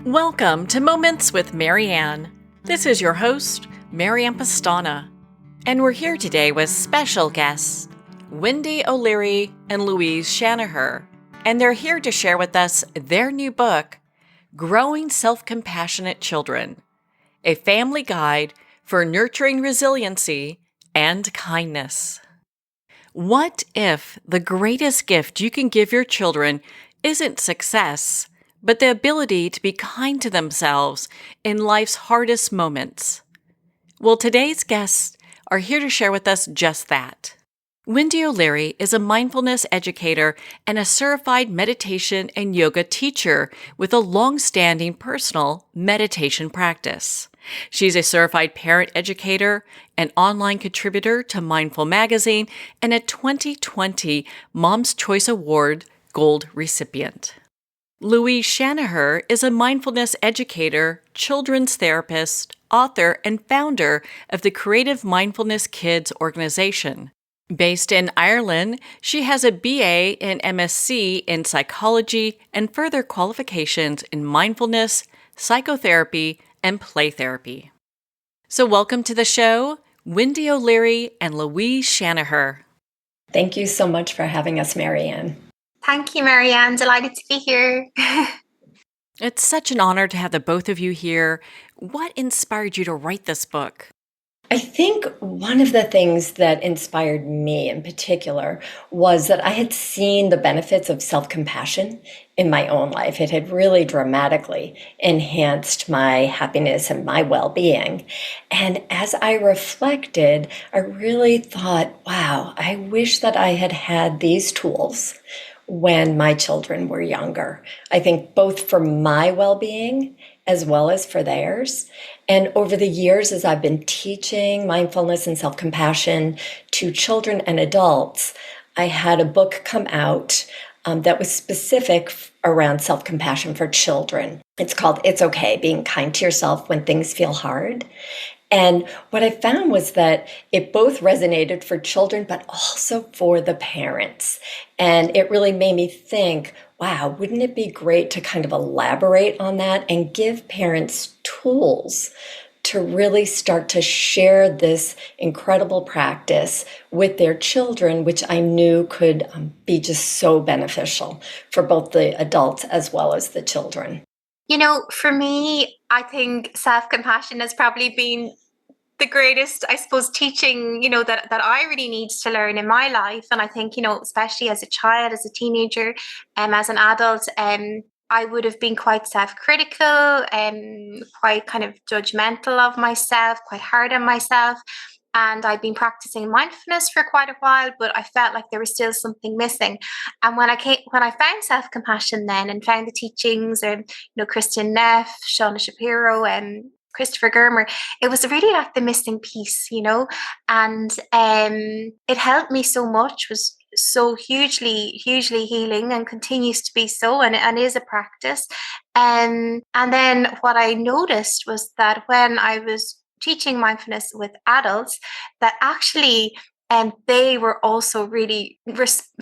Welcome to Moments with Marianne. This is your host, Marianne Pastana, and we're here today with special guests, Wendy O'Leary and Louise Shanagher, and they're here to share with us their new book, Growing Self-Compassionate Children, a family guide for nurturing resiliency and kindness. What if the greatest gift you can give your children isn't success, but the ability to be kind to themselves in life's hardest moments? Well, today's guests are here to share with us just that. Wendy O'Leary is a mindfulness educator and a certified meditation and yoga teacher with a long-standing personal meditation practice. She's a certified parent educator, an online contributor to Mindful Magazine, and a 2020 Mom's Choice Award Gold recipient. Louise Shanagher is a mindfulness educator, children's therapist, author, and founder of the Creative Mindfulness Kids organization. Based in Ireland, she has a BA and MSc in psychology and further qualifications in mindfulness, psychotherapy, and play therapy. So welcome to the show, Wendy O'Leary and Louise Shanagher. Thank you so much for having us, Marianne. Thank you, Marianne. Delighted to be here. It's such an honor to have the both of you here. What inspired you to write this book? I think one of the things that inspired me in particular was that I had seen the benefits of self-compassion in my own life. It had really dramatically enhanced my happiness and my well-being. And as I reflected, I really thought, wow, I wish that I had had these tools when my children were younger. I think both for my well-being as well as for theirs. And over the years, as I've been teaching mindfulness and self-compassion to children and adults, I had a book come out that was specific around self-compassion for children. It's called It's Okay, Being Kind to Yourself When Things Feel Hard. And what I found was that it both resonated for children, but also for the parents. And it really made me think, wow, wouldn't it be great to kind of elaborate on that and give parents tools to really start to share this incredible practice with their children, which I knew could be just so beneficial for both the adults as well as the children. You know, for me, I think self-compassion has probably been the greatest, I suppose, teaching, that I really need to learn in my life. And I think, especially as a child, as a teenager, as an adult, I would have been quite self-critical, quite kind of judgmental of myself, quite hard on myself. And I'd been practicing mindfulness for quite a while, but I felt like there was still something missing. And when I found self-compassion then and found the teachings of, Kristin Neff, Shauna Shapiro, and Christopher Germer, it was really like the missing piece, and it helped me so much, was so hugely healing and continues to be so, and is a practice. And then what I noticed was that when I was teaching mindfulness with adults, that actually they were also really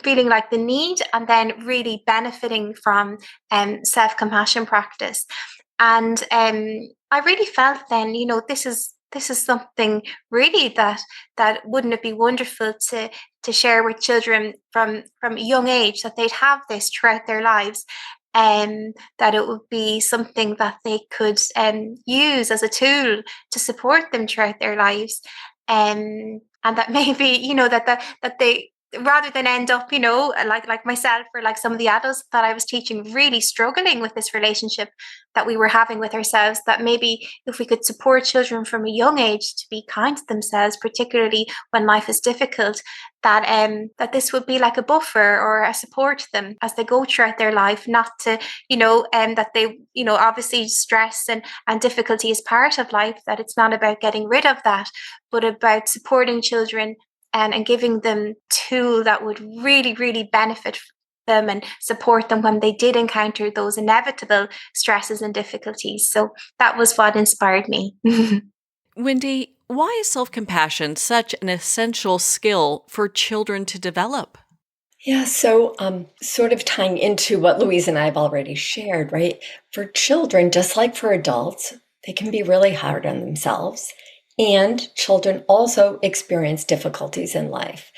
feeling like the need and then really benefiting from self-compassion practice. And I really felt then, this is something really that wouldn't it be wonderful to share with children from a young age, that they'd have this throughout their lives. That it would be something that they could use as a tool to support them throughout their lives, and that maybe that they, rather than end up like myself or like some of the adults that I was teaching, really struggling with this relationship that we were having with ourselves, that maybe if we could support children from a young age to be kind to themselves, particularly when life is difficult, that this would be like a buffer or a support to them as they go throughout their life, not to that they obviously stress and difficulty is part of life, that it's not about getting rid of that, but about supporting children and giving them tools that would really, really benefit them and support them when they did encounter those inevitable stresses and difficulties. So that was what inspired me. Wendy, why is self-compassion such an essential skill for children to develop? Yeah, so sort of tying into what Louise and I have already shared, right? For children, just like for adults, they can be really hard on themselves. And children also experience difficulties in life.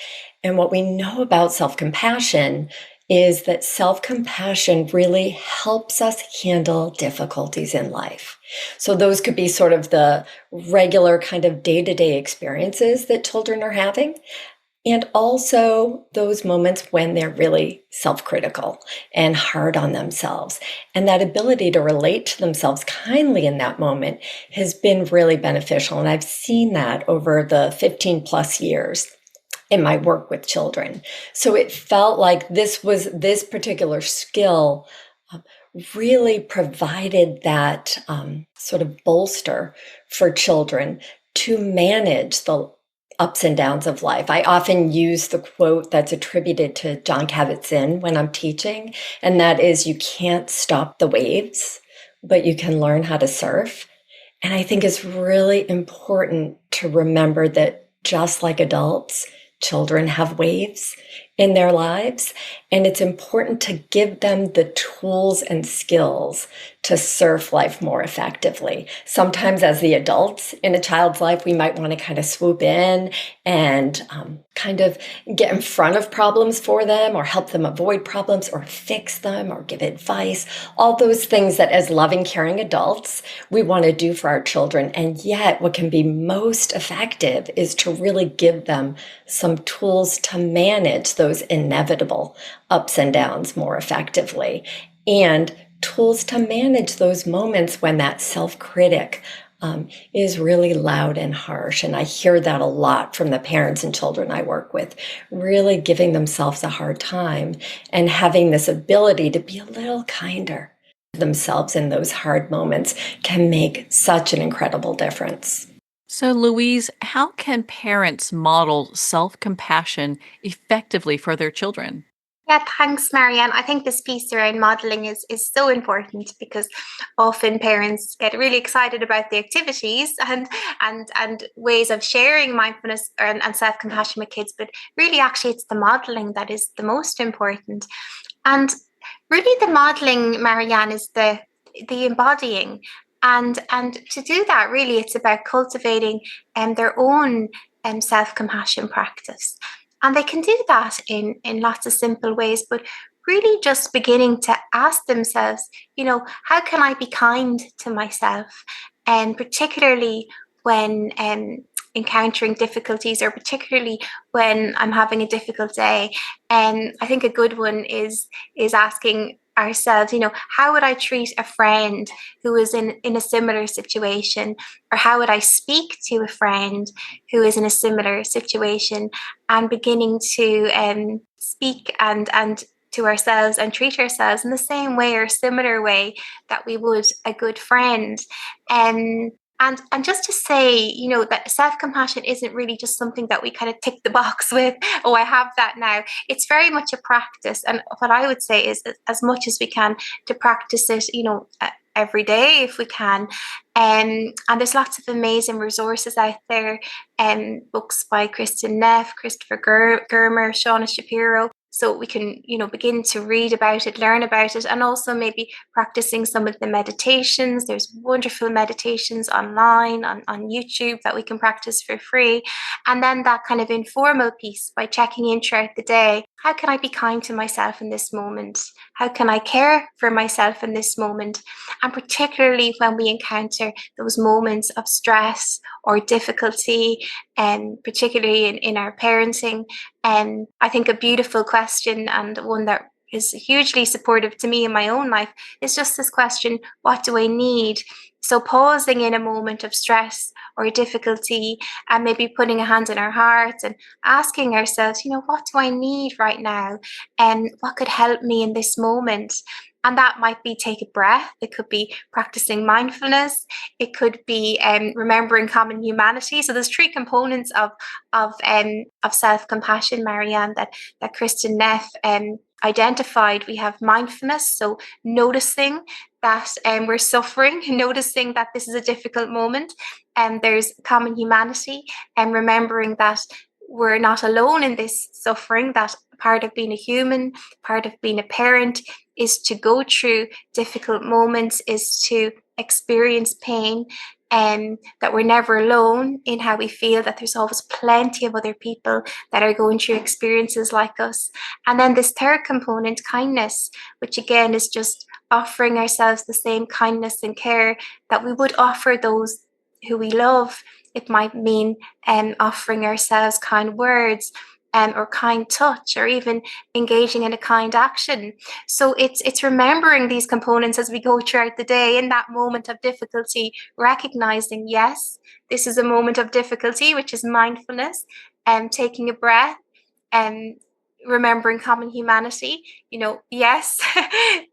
And what we know about self compassion is that self compassion really helps us handle difficulties in life. So, those could be sort of the regular kind of day to day experiences that children are having. And also those moments when they're really self critical and hard on themselves. And that ability to relate to themselves kindly in that moment has been really beneficial. And I've seen that over the 15 plus years in my work with children. So it felt like this particular skill really provided that sort of bolster for children to manage the ups and downs of life. I often use the quote that's attributed to John Kabat-Zinn when I'm teaching, and that is, you can't stop the waves, but you can learn how to surf. And I think it's really important to remember that just like adults, children have waves in their lives, and it's important to give them the tools and skills to surf life more effectively. Sometimes as the adults in a child's life, we might want to kind of swoop in and kind of get in front of problems for them, or help them avoid problems, or fix them, or give advice, all those things that as loving, caring adults, we want to do for our children. And yet what can be most effective is to really give them some tools to manage those inevitable ups and downs more effectively, and tools to manage those moments when that self-critic is really loud and harsh. And I hear that a lot from the parents and children I work with, really giving themselves a hard time and having this ability to be a little kinder to themselves in those hard moments can make such an incredible difference. So, Louise, how can parents model self compassion effectively for their children? Yeah, thanks, Marianne. I think this piece around modeling is so important, because often parents get really excited about the activities and ways of sharing mindfulness and self compassion with kids, but really, actually, it's the modeling that is the most important. And really, the modeling, Marianne, is the embodying. And to do that, really, it's about cultivating their own self compassion practice. And they can do that in lots of simple ways, but really just beginning to ask themselves, how can I be kind to myself? And particularly when encountering difficulties, or particularly when I'm having a difficult day. And I think a good one is asking ourselves, how would I treat a friend who is in a similar situation? Or how would I speak to a friend who is in a similar situation? And beginning to speak and to ourselves and treat ourselves in the same way or similar way that we would a good friend. And just to say, that self-compassion isn't really just something that we kind of tick the box with, oh, I have that now. It's very much a practice. And what I would say is, as much as we can, to practice it, every day if we can. And there's lots of amazing resources out there, books by Kristin Neff, Christopher Germer, Shauna Shapiro. So we can, begin to read about it, learn about it, and also maybe practicing some of the meditations. There's wonderful meditations online on YouTube that we can practice for free. And then that kind of informal piece by checking in throughout the day. How can I be kind to myself in this moment? How can I care for myself in this moment? And particularly when we encounter those moments of stress or difficulty, and particularly in our parenting. And I think a beautiful question, and one that is hugely supportive to me in my own life, is just this question: what do I need? So pausing in a moment of stress or difficulty, and maybe putting a hand in our hearts and asking ourselves, what do I need right now? And what could help me in this moment? And that might be take a breath. It could be practicing mindfulness. It could be remembering common humanity. So there's three components of self-compassion, Marianne, that Kristin Neff identified. We have mindfulness, so noticing that we're suffering, noticing that this is a difficult moment. And there's common humanity, and remembering that we're not alone in this suffering, that part of being a human, part of being a parent is to go through difficult moments, is to experience pain, and that we're never alone in how we feel, that there's always plenty of other people that are going through experiences like us. And then this third component, kindness, which again is just offering ourselves the same kindness and care that we would offer those who we love. It might mean offering ourselves kind words, or kind touch, or even engaging in a kind action. So it's remembering these components as we go throughout the day. In that moment of difficulty, recognizing, yes, this is a moment of difficulty, which is mindfulness, and taking a breath, and remembering common humanity. Yes,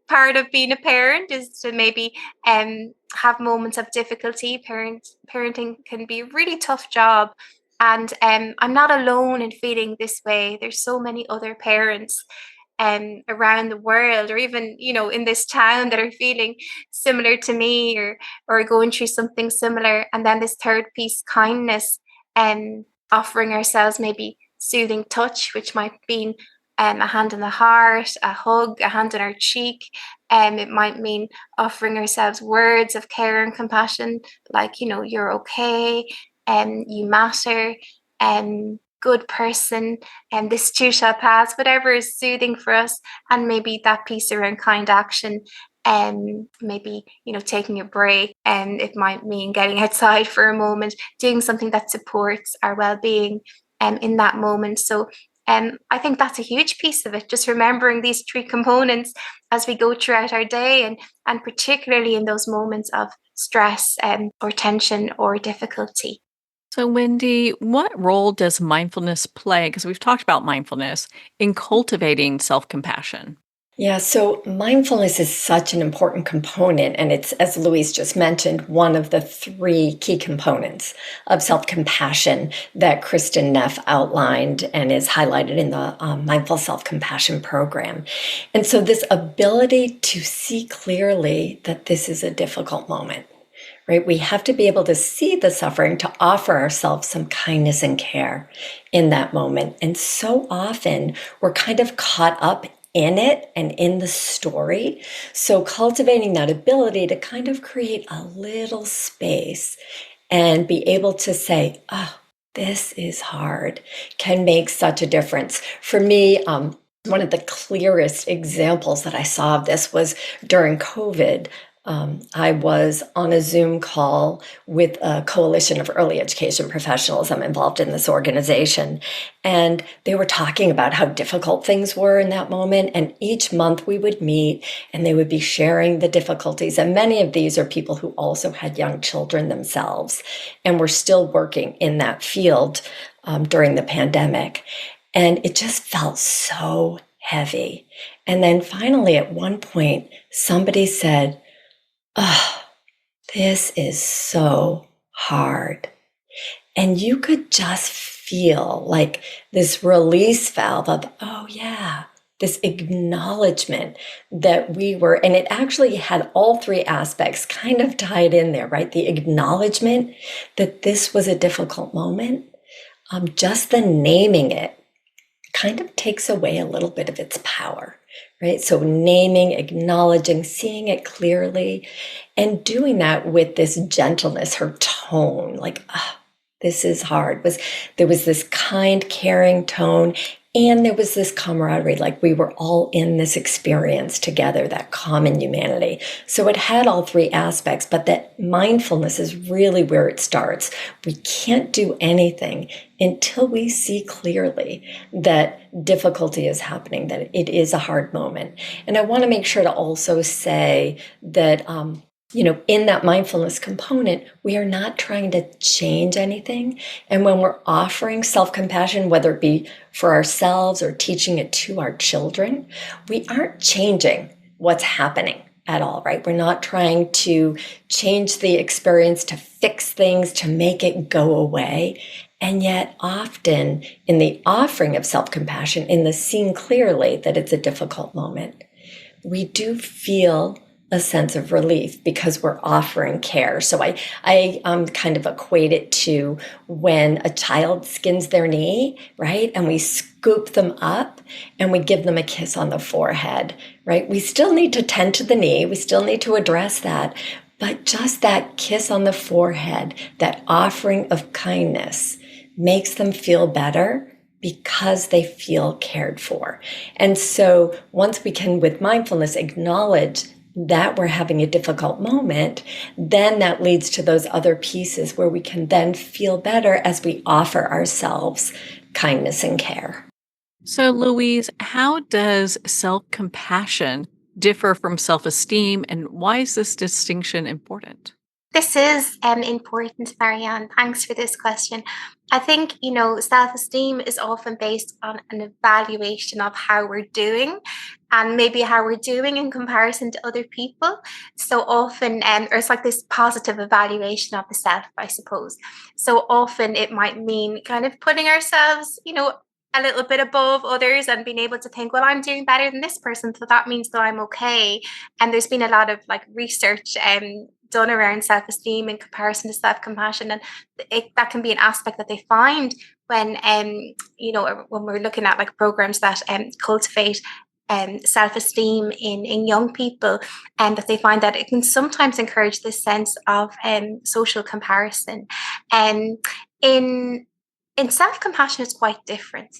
part of being a parent is to maybe have moments of difficulty. Parenting can be a really tough job, and I'm not alone in feeling this way. There's so many other parents around the world, or even in this town, that are feeling similar to me, or going through something similar. And then this third piece, kindness, and offering ourselves maybe soothing touch, which might be a hand on the heart, a hug, a hand on our cheek. It might mean offering ourselves words of care and compassion, like, you're okay, you matter, good person, and this too shall pass, whatever is soothing for us. And maybe that piece around kind action, and maybe taking a break, and it might mean getting outside for a moment, doing something that supports our well-being in that moment. So I think that's a huge piece of it, just remembering these three components as we go throughout our day, and particularly in those moments of stress, or tension, or difficulty. So, Wendy, what role does mindfulness play? Because we've talked about mindfulness in cultivating self compassion. Yeah, so mindfulness is such an important component, and it's, as Louise just mentioned, one of the three key components of self-compassion that Kristen Neff outlined and is highlighted in the Mindful Self-Compassion program. And so this ability to see clearly that this is a difficult moment, right? We have to be able to see the suffering, to offer ourselves some kindness and care in that moment. And so often we're kind of caught up in it and in the story. So cultivating that ability to kind of create a little space and be able to say, oh, this is hard, can make such a difference. For me, one of the clearest examples that I saw of this was during COVID. I was on a Zoom call with a coalition of early education professionals. I'm involved in this organization. And they were talking about how difficult things were in that moment. And each month we would meet and they would be sharing the difficulties. And many of these are people who also had young children themselves and were still working in that field during the pandemic. And it just felt so heavy. And then finally, at one point, somebody said, oh, this is so hard. And you could just feel like this release valve of, oh yeah, this acknowledgement that we were, and it actually had all three aspects kind of tied in there, right? The acknowledgement that this was a difficult moment, just the naming it kind of takes away a little bit of its power. Right? So naming, acknowledging, seeing it clearly, and doing that with this gentleness, her tone, like, this is hard. There was this kind, caring tone, and there was this camaraderie, like we were all in this experience together, that common humanity. So it had all three aspects, but that mindfulness is really where it starts. We can't do anything until we see clearly that difficulty is happening, that it is a hard moment. And I want to make sure to also say that, in that mindfulness component, we are not trying to change anything. And when we're offering self-compassion, whether it be for ourselves or teaching it to our children, we aren't changing what's happening at all, right? We're not trying to change the experience, to fix things, to make it go away. And yet often in the offering of self-compassion, in the seeing clearly that it's a difficult moment, we do feel a sense of relief because we're offering care. So I kind of equate it to when a child skins their knee, right? And we scoop them up and we give them a kiss on the forehead, right? We still need to tend to the knee. We still need to address that. But just that kiss on the forehead, that offering of kindness makes them feel better because they feel cared for. And so once we can, with mindfulness, acknowledge that we're having a difficult moment, then that leads to those other pieces where we can then feel better as we offer ourselves kindness and care. So, Louise, how does self-compassion differ from self-esteem, and why is this distinction important? This is important, Marianne. Thanks for this question. I think, self-esteem is often based on an evaluation of how we're doing and maybe how we're doing in comparison to other people. So often, or it's like this positive evaluation of the self, I suppose. So often it might mean kind of putting ourselves, a little bit above others and being able to think, well, I'm doing better than this person, so that means that I'm okay. And there's been a lot of like research done around self-esteem in comparison to self-compassion, and that can be an aspect that they find when when we're looking at like programs that cultivate self-esteem in young people, and that they find that it can sometimes encourage this sense of social comparison. And in self-compassion, it's quite different.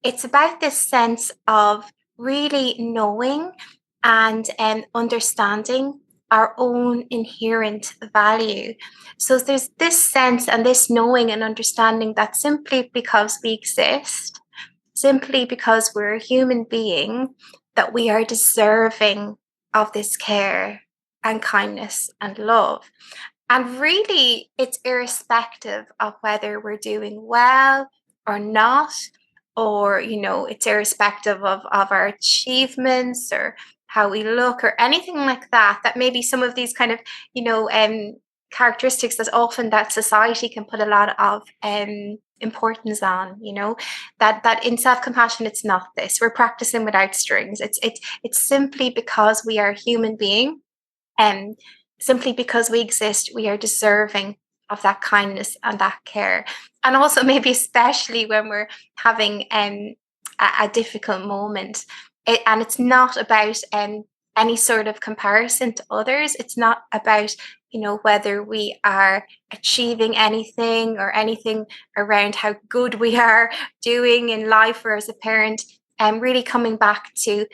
It's about this sense of really knowing and understanding our own inherent value. So there's this sense and this knowing and understanding that simply because we exist, simply because we're a human being, that we are deserving of this care and kindness and love. And really, it's irrespective of whether we're doing well or not, or, it's irrespective of our achievements or how we look or anything like that, that maybe some of these kind of, characteristics that often that society can put a lot of importance on, that in self-compassion, it's not this. We're practicing without strings. It's simply because we are a human being, and simply because we exist, we are deserving of that kindness and that care. And also maybe especially when we're having a difficult moment. And it's not about any sort of comparison to others. It's not about, whether we are achieving anything or anything around how good we are doing in life or as a parent. And really coming back to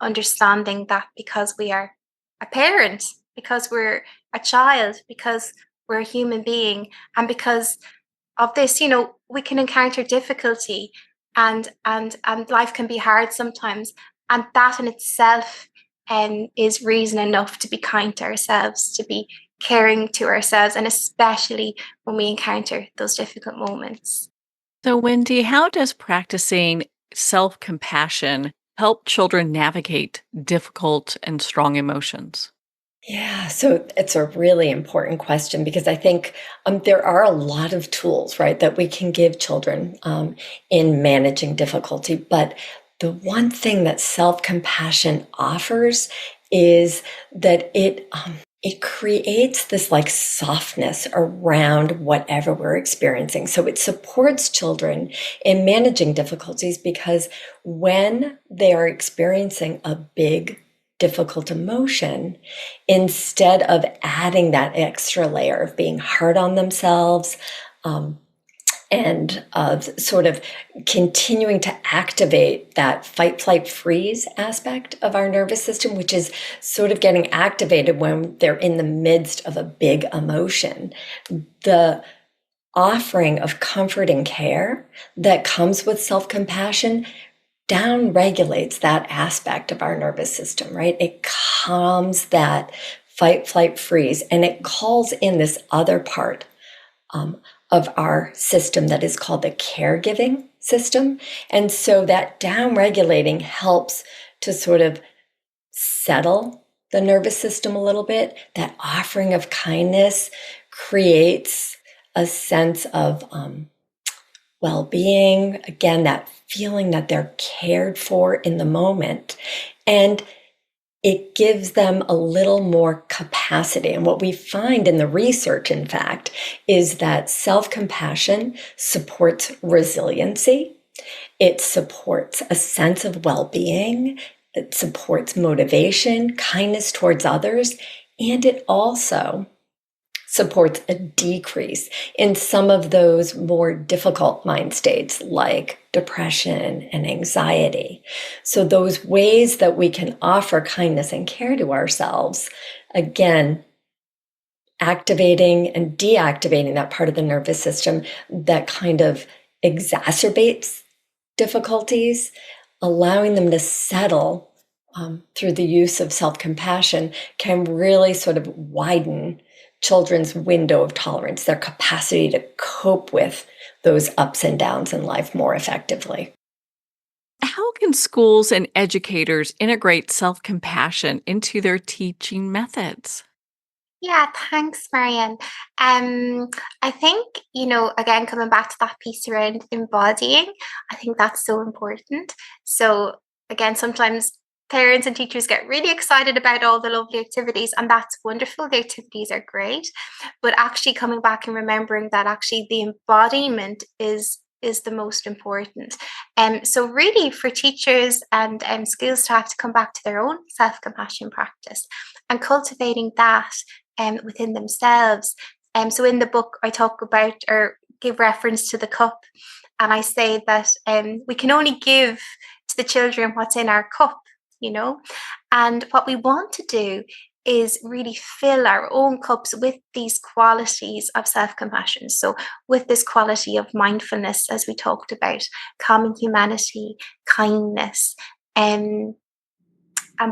understanding that because we are a parent, because we're a child, because we're a human being, and because of this, we can encounter difficulty, and life can be hard sometimes, and that in itself is reason enough to be kind to ourselves, to be caring to ourselves, and especially when we encounter those difficult moments. So, Wendy, how does practicing self-compassion help children navigate difficult and strong emotions? Yeah, so it's a really important question because I think there are a lot of tools, right, that we can give children in managing difficulty. But the one thing that self-compassion offers is that it creates this like softness around whatever we're experiencing. So it supports children in managing difficulties because when they are experiencing a big difficult emotion, instead of adding that extra layer of being hard on themselves, and of sort of continuing to activate that fight, flight, freeze aspect of our nervous system, which is sort of getting activated when they're in the midst of a big emotion. The offering of comfort and care that comes with self-compassion down regulates that aspect of our nervous system, right? It calms that fight, flight, freeze, and it calls in this other part of our system that is called the caregiving system. And so that down regulating helps to sort of settle the nervous system a little bit. That offering of kindness creates a sense of well-being, again, that feeling that they're cared for in the moment. And it gives them a little more capacity. And what we find in the research, in fact, is that self-compassion supports resiliency. It supports a sense of well-being. It supports motivation, kindness towards others, and it also supports a decrease in some of those more difficult mind states like depression and anxiety. So those ways that we can offer kindness and care to ourselves, again, activating and deactivating that part of the nervous system that kind of exacerbates difficulties, allowing them to settle through the use of self-compassion can really sort of widen children's window of tolerance, their capacity to cope with those ups and downs in life more effectively. How can schools and educators integrate self-compassion into their teaching methods? Yeah, thanks, Marianne. I think, again, coming back to that piece around embodying, I think that's so important. So, again, sometimes parents and teachers get really excited about all the lovely activities, and that's wonderful. The activities are great. But actually coming back and remembering that actually the embodiment is the most important. So really for teachers and school staff to come back to their own self-compassion practice and cultivating that within themselves. So in the book, I talk about or give reference to the cup, and I say that we can only give to the children what's in our cup, and what we want to do is really fill our own cups with these qualities of self-compassion. So with this quality of mindfulness, as we talked about, calming humanity, kindness, and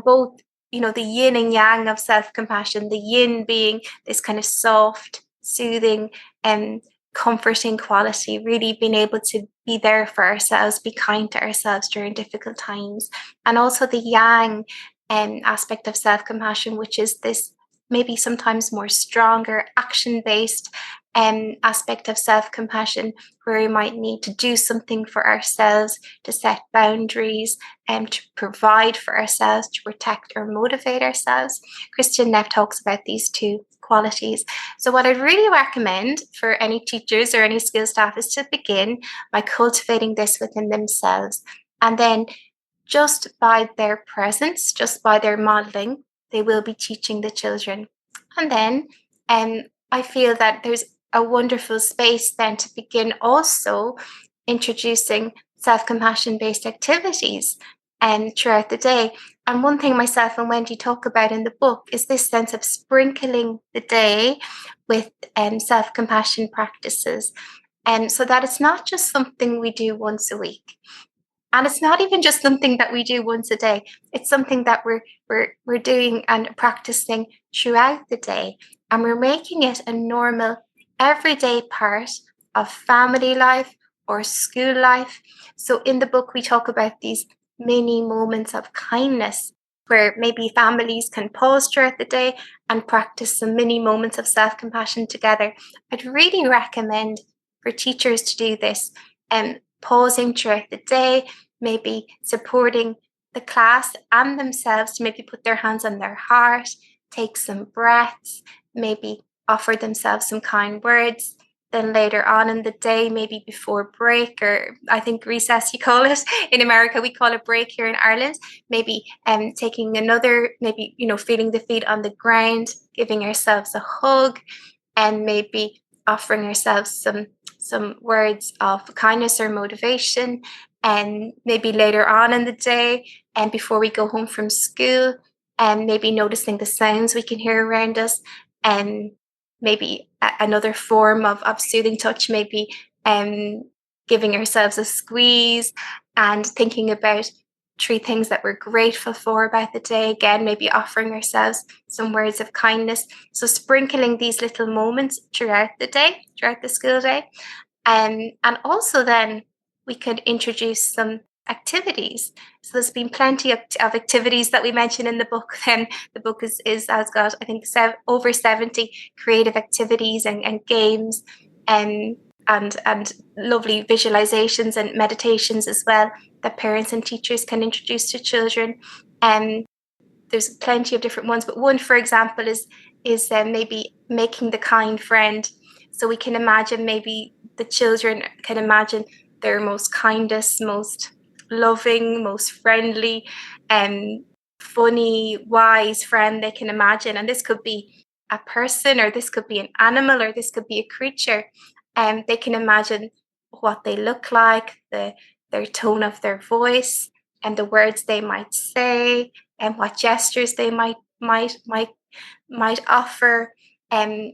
both the yin and yang of self-compassion, the yin being this kind of soft, soothing and comforting quality, really being able to be there for ourselves, be kind to ourselves during difficult times, and also the yang aspect of self-compassion, which is this maybe sometimes more stronger action-based aspect of self-compassion, where we might need to do something for ourselves, to set boundaries, and to provide for ourselves, to protect or motivate ourselves. Christian Neff talks about these two qualities. So what I'd really recommend for any teachers or any school staff is to begin by cultivating this within themselves. And then just by their presence, just by their modeling, they will be teaching the children. And then I feel that there's a wonderful space then to begin also introducing self-compassion based activities throughout the day. And one thing myself and Wendy talk about in the book is this sense of sprinkling the day with self-compassion practices. So that it's not just something we do once a week. And it's not even just something that we do once a day. It's something that we're doing and practicing throughout the day. And we're making it a normal, everyday part of family life or school life. So in the book, we talk about these mini moments of kindness where maybe families can pause throughout the day and practice some mini moments of self-compassion together. I'd really recommend for teachers to do this and pausing throughout the day, maybe supporting the class and themselves to maybe put their hands on their heart, take some breaths, maybe offer themselves some kind words. Then later on in the day, maybe before break, or I think recess you call it. In America, we call it break here in Ireland. Maybe taking another, maybe, feeling the feet on the ground, giving ourselves a hug, and maybe offering ourselves some words of kindness or motivation. And maybe later on in the day, and before we go home from school, and maybe noticing the sounds we can hear around us, and maybe another form of soothing touch, maybe giving ourselves a squeeze and thinking about 3 things that we're grateful for about the day. Again, maybe offering ourselves some words of kindness. So sprinkling these little moments throughout the day, throughout the school day. And also then we could introduce some activities. So there's been plenty of activities that we mentioned in the book. Then the book has got, I think, over 70 creative activities and games and lovely visualizations and meditations as well that parents and teachers can introduce to children. there's plenty of different ones, but one, for example, is maybe making the kind friend. So we can imagine, maybe the children can imagine their most kindest, most loving, most friendly, funny, wise friend they can imagine. And this could be a person, or this could be an animal, or this could be a creature. And they can imagine what they look like, their tone of their voice, and the words they might say, and what gestures they might offer, and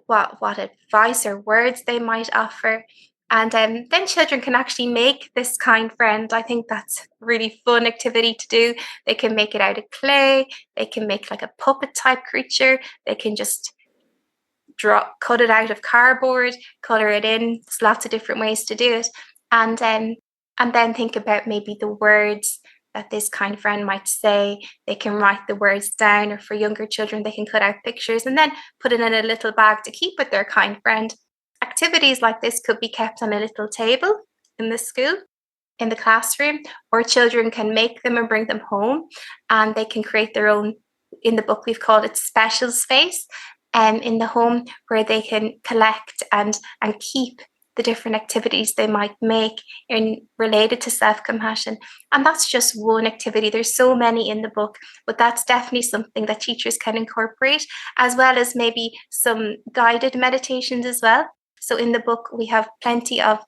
what advice or words they might offer. And then children can actually make this kind friend. I think that's a really fun activity to do. They can make it out of clay. They can make like a puppet type creature. They can just cut it out of cardboard, color it in. There's lots of different ways to do it. And then think about maybe the words that this kind friend might say. They can write the words down, or for younger children, they can cut out pictures and then put it in a little bag to keep with their kind friend. Activities like this could be kept on a little table in the school, in the classroom, or children can make them and bring them home, and they can create their own. In the book, we've called it special space, in the home, where they can collect and keep the different activities they might make related to self-compassion. And that's just one activity. There's so many in the book, but that's definitely something that teachers can incorporate, as well as maybe some guided meditations as well. So in the book, we have plenty of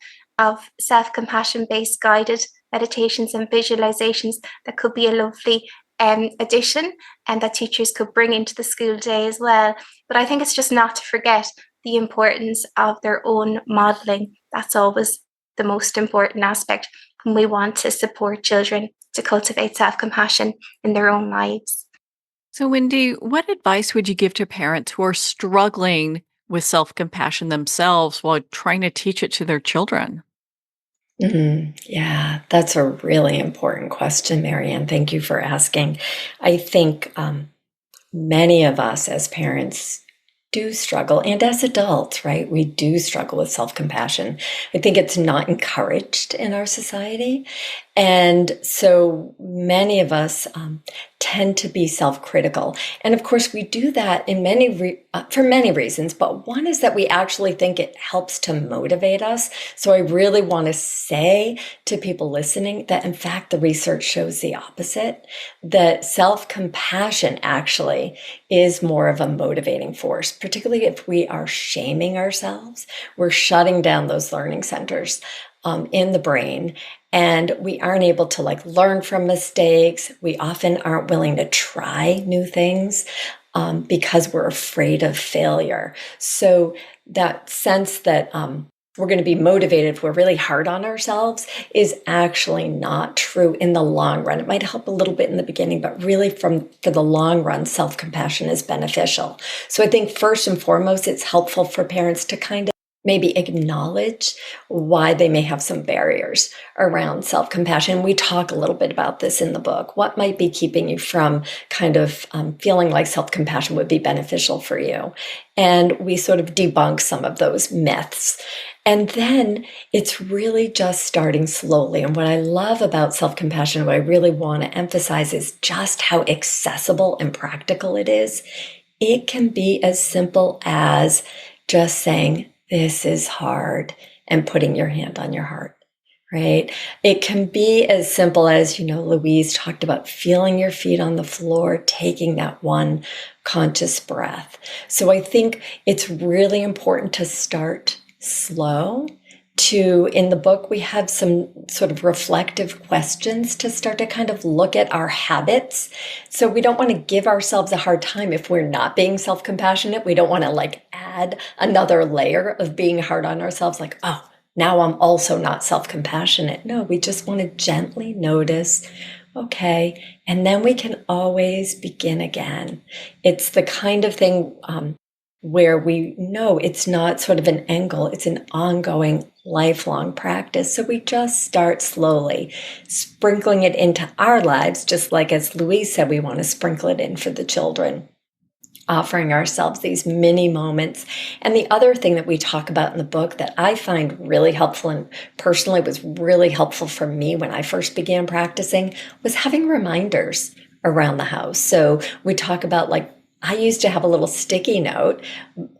self-compassion based guided meditations and visualizations that could be a lovely addition, and that teachers could bring into the school day as well. But I think it's just not to forget the importance of their own modeling. That's always the most important aspect when we want to support children to cultivate self-compassion in their own lives. So, Wendy, what advice would you give to parents who are struggling with self-compassion themselves while trying to teach it to their children? Yeah, that's a really important question, Marianne. Thank you for asking. I think many of us as parents do struggle, and as adults, right? We do struggle with self-compassion. I think it's not encouraged in our society. And so many of us tend to be self-critical. And of course, we do that in for many reasons, but one is that we actually think it helps to motivate us. So I really want to say to people listening that, in fact, the research shows the opposite, that self-compassion actually is more of a motivating force, particularly if we are shaming ourselves. We're shutting down those learning centers in the brain, and we aren't able to learn from mistakes. We often aren't willing to try new things because we're afraid of failure. So that sense that we're going to be motivated if we're really hard on ourselves is actually not true in the long run. It might help a little bit in the beginning, but really for the long run, self-compassion is beneficial. So I think first and foremost, it's helpful for parents to kind of maybe acknowledge why they may have some barriers around self-compassion. We talk a little bit about this in the book. What might be keeping you from kind of feeling like self-compassion would be beneficial for you? And we sort of debunk some of those myths. And then it's really just starting slowly. And what I love about self-compassion, what I really want to emphasize, is just how accessible and practical it is. It can be as simple as just saying, "This is hard," and putting your hand on your heart, right? It can be as simple as, Louise talked about feeling your feet on the floor, taking that one conscious breath. So I think it's really important to start slow. In the book, we have some sort of reflective questions to start to kind of look at our habits. So we don't want to give ourselves a hard time if we're not being self-compassionate. We don't want to add another layer of being hard on ourselves, oh, now I'm also not self-compassionate. No, we just want to gently notice, okay, and then we can always begin again. It's the kind of thing where we know it's not sort of an end goal, it's an ongoing, lifelong practice. So we just start slowly, sprinkling it into our lives, just like as Louise said, we want to sprinkle it in for the children, offering ourselves these mini moments. And the other thing that we talk about in the book that I find really helpful, and personally was really helpful for me when I first began practicing, was having reminders. around the house. So we talk about, like, I used to have a little sticky note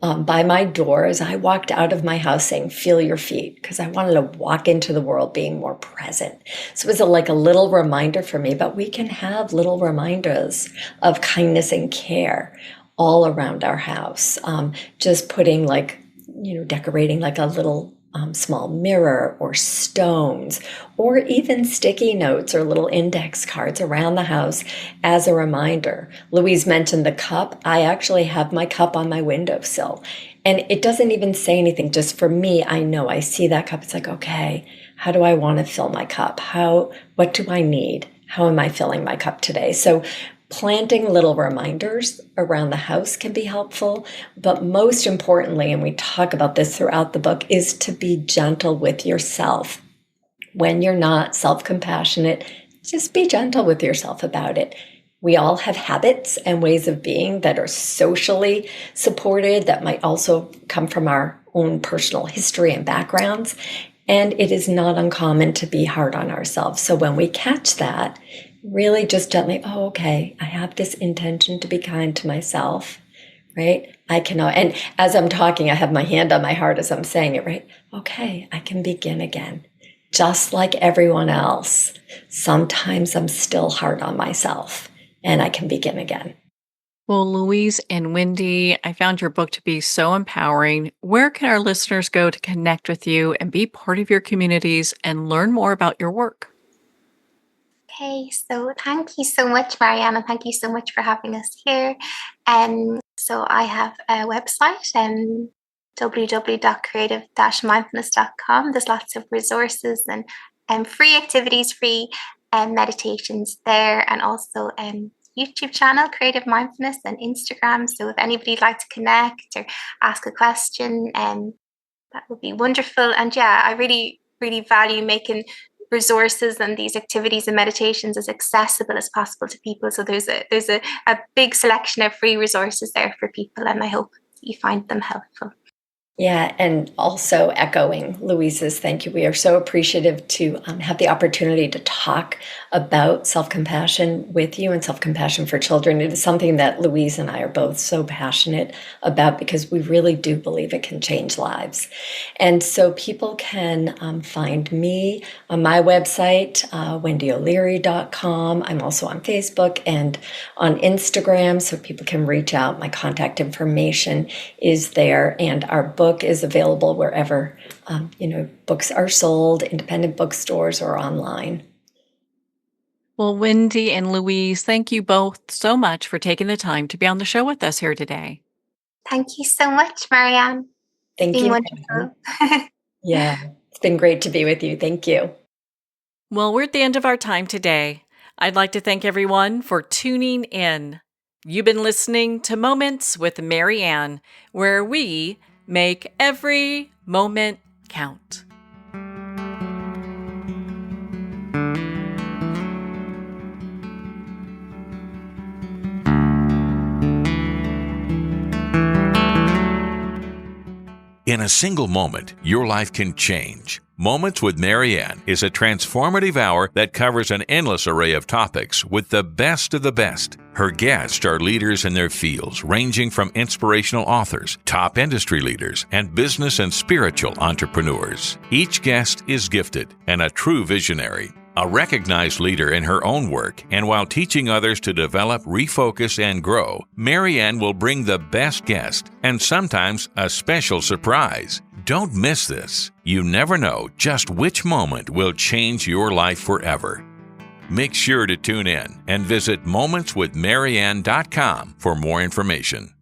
by my door as I walked out of my house saying, feel your feet, because I wanted to walk into the world being more present. So it was like a little reminder for me, but we can have little reminders of kindness and care all around our house. Just putting, like, decorating like a little small mirror or stones, or even sticky notes or little index cards around the house as a reminder. Louise mentioned the cup. I actually have my cup on my windowsill, and it doesn't even say anything. Just for me, I know I see that cup. It's like, okay, how do I want to fill my cup? What do I need? How am I filling my cup today? So planting little reminders around the house can be helpful, but most importantly, and we talk about this throughout the book, is to be gentle with yourself. When you're not self-compassionate, just be gentle with yourself about it. We all have habits and ways of being that are socially supported, that might also come from our own personal history and backgrounds, and it is not uncommon to be hard on ourselves. So when we catch that, really just gently, oh, okay, I have this intention to be kind to myself, right? And as I'm talking, I have my hand on my heart as I'm saying it, right? Okay, I can begin again. Just like everyone else, sometimes I'm still hard on myself, and I can begin again. Well, Louise and Wendy, I found your book to be so empowering. Where can our listeners go to connect with you and be part of your communities and learn more about your work? Okay, so thank you so much, Marianne, and thank you so much for having us here. So I have a website, www.creative-mindfulness.com. There's lots of resources and free activities, free meditations there, and also YouTube channel, Creative Mindfulness, and Instagram. So if anybody'd like to connect or ask a question, that would be wonderful. And yeah, I really, really value making resources and these activities and meditations as accessible as possible to people. So there's a big selection of free resources there for people, and I hope you find them helpful. Yeah, and also echoing Louise's thank you. We are so appreciative to have the opportunity to talk about self-compassion with you and self-compassion for children. It is something that Louise and I are both so passionate about because we really do believe it can change lives. And so people can find me on my website, wendyoleary.com. I'm also on Facebook and on Instagram, so people can reach out. My contact information is there, and our book is available wherever books are sold, independent bookstores or online. Well, Wendy and Louise, thank you both so much for taking the time to be on the show with us here today. Thank you so much, Marianne. Thank you. Wonderful. Yeah, it's been great to be with you. Thank you. Well, we're at the end of our time today. I'd like to thank everyone for tuning in. You've been listening to Moments with Marianne, where we make every moment count. In a single moment, your life can change. Moments with Marianne is a transformative hour that covers an endless array of topics with the best of the best. Her guests are leaders in their fields, ranging from inspirational authors, top industry leaders, and business and spiritual entrepreneurs. Each guest is gifted and a true visionary, a recognized leader in her own work, and while teaching others to develop, refocus, and grow, Marianne will bring the best guest and sometimes a special surprise. Don't miss this. You never know just which moment will change your life forever. Make sure to tune in and visit momentswithmarianne.com for more information.